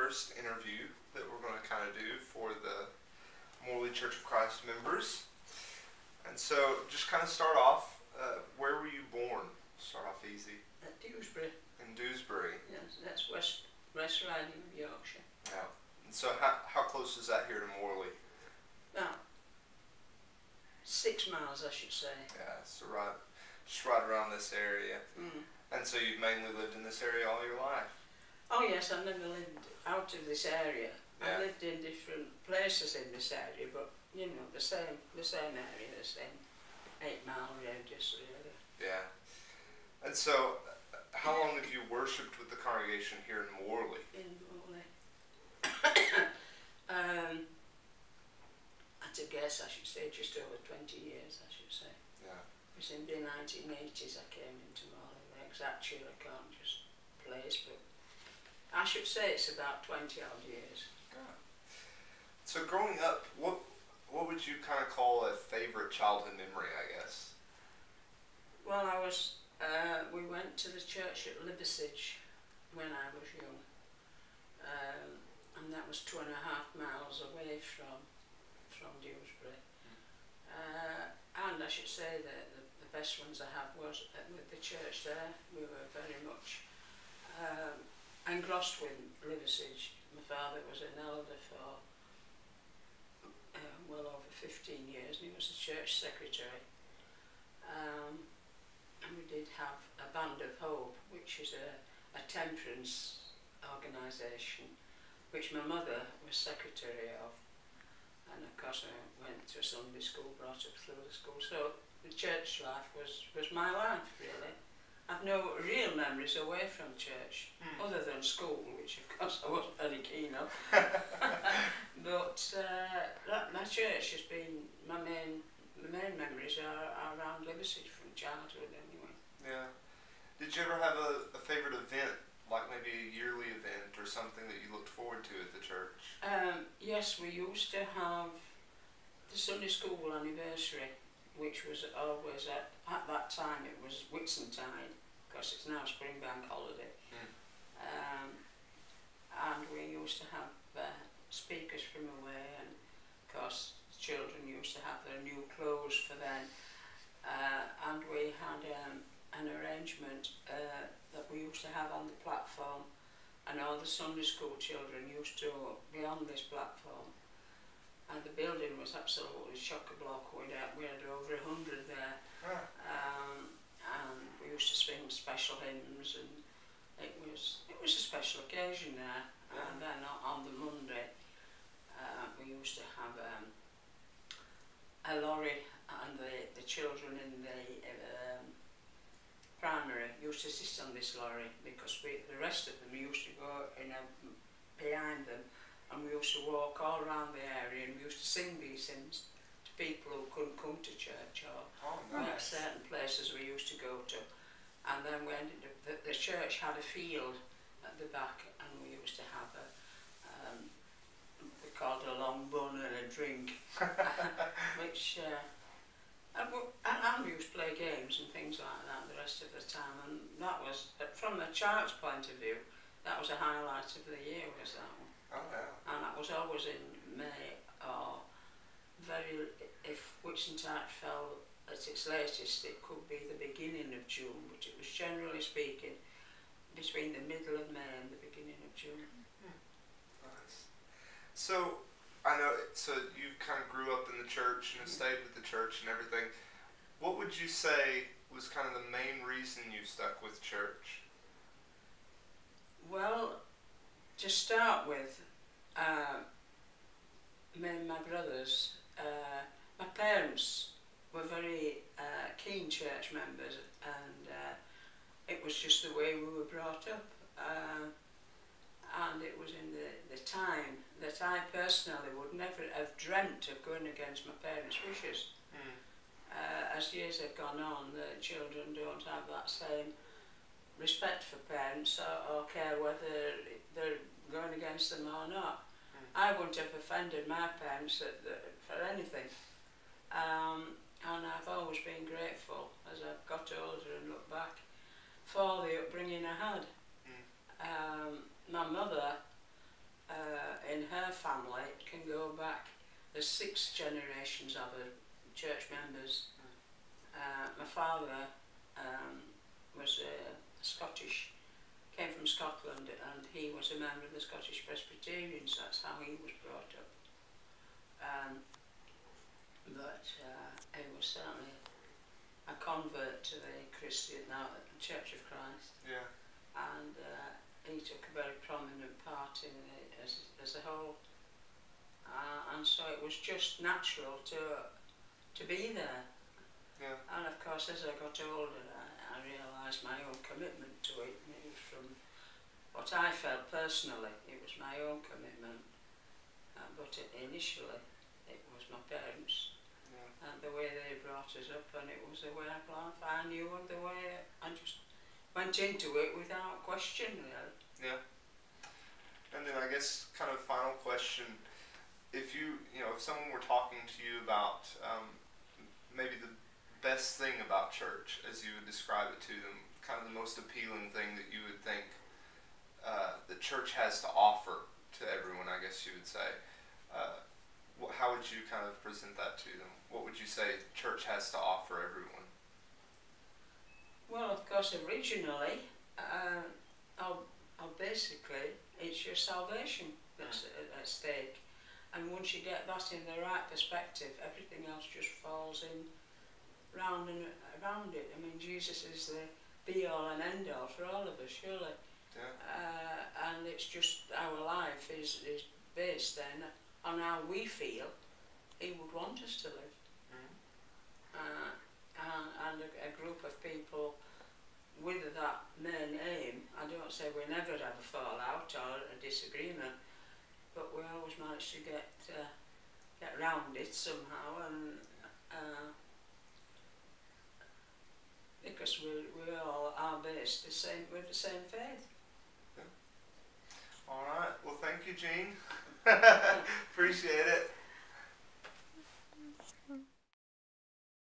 first interview that we're going to kind of do for the Morley Church of Christ members. And so, just kind of start off, where were you born? Start off easy. At Dewsbury. In Dewsbury. Yes, that's West Riding of Yorkshire. Yeah. And so, how close is that here to Morley? About 6 miles, I should say. Yeah, so just right around this area. Mm. And so you've mainly lived in this area all your life? Oh yes, I've never lived out of this area. Yeah. I've lived in different places in this area, but you know, the same area, the same 8 mile radius really. Yeah. And so, how long have you worshipped with the congregation here in Morley? In Morley. At a guess, I should say just over 20 years, I should say. Yeah. It was in the 1980s I came into Morley. The exact year I can't just place, but I should say it's about 20 odd years. Yeah. So growing up, what would you kind of call a favorite childhood memory, I guess? Well, we went to the church at Liversidge when I was young, and that was 2.5 miles away from Dewsbury. And I should say that the best ones I had was with the church there. We were very much engrossed with Liversidge. My father was an elder for well over 15 years, and he was the church secretary. And we did have a Band of Hope, which is a temperance organisation, which my mother was secretary of. And of course I went to Sunday school, brought up through the school. So the church life was my life, really. I've no real memories away from church, other than school, which of course I wasn't very keen on. But my church has been, the main memories are around Liversidge from childhood anyway. Yeah. Did you ever have a favourite event, like maybe a yearly event or something that you looked forward to at the church? Yes, we used to have the Sunday school anniversary, which was always at that time it was Whitsuntide, because it's now spring bank holiday. And we used to have speakers from away, and of course children used to have their new clothes for then. And we had an arrangement that we used to have on the platform, and all the Sunday school children used to be on this platform. And the building was absolutely chock-a-block. We had over 100 there. And we used to sing special hymns, and it was a special occasion there. And then on the Monday we used to have a lorry, and the children in the primary used to sit on this lorry, because the rest of them used to go behind them, and we used to walk all around the area, and we used to sing these hymns to people who couldn't come to church, or nice. certain places we used to go to. And then we ended up, the church had a field at the back, and we used to have we called it a long bun and a drink, which and we used to play games and things like that the rest of the time. And that was, from a child's point of view, that was a highlight of the year, was that one. Oh, yeah. And that was always in May, or if Whitsuntide fell at its latest, it could be the beginning of June, but it was generally speaking between the middle of May and the beginning of June. Nice. So, I know, so you kind of grew up in the church and have stayed with the church and everything. What would you say was kind of the main reason you stuck with church? Well, to start with, me and my brothers, my parents were very keen church members, and it was just the way we were brought up. And it was in the time that I personally would never have dreamt of going against my parents' wishes. As years have gone on, the children don't have that same respect for parents, or care whether they're going against them or not. I wouldn't have offended my parents for anything. And I've always been grateful, as I've got older and looked back, for the upbringing I had. My mother in her family, it can go back, there's 6 generations of her church members. My father was Scottish, came from Scotland, and he was a member of the Scottish Presbyterians. That's how he was brought up. But he was certainly a convert to the Church of Christ. Yeah. And he took a very prominent part in it as a whole. And so it was just natural to be there. Yeah. And of course, as I got older, I realised my own commitment to it. And it was from what I felt personally. It was my own commitment. But initially, it was my parents. Yeah. And the way they brought us up, and it was the way of life. I knew of the way, I just went into it without question, really. Yeah. And then I guess kind of final question, if if someone were talking to you about maybe the best thing about church, as you would describe it to them, kind of the most appealing thing that you would think the church has to offer to everyone, I guess you would say, how would you kind of present that to them? What would you say church has to offer everyone? Well, of course, originally, basically, it's your salvation that's at stake. And once you get that in the right perspective, everything else just falls in round and around it. I mean, Jesus is the be-all and end-all for all of us, surely. Yeah. And it's just our life is based then on how we feel he would want us to live. And a group of people with that main aim. I don't say we never have a fallout or a disagreement, but we always manage to get round it somehow, and because we all are based with the same faith. Yeah. All right. Well, thank you, Jean. Appreciate it.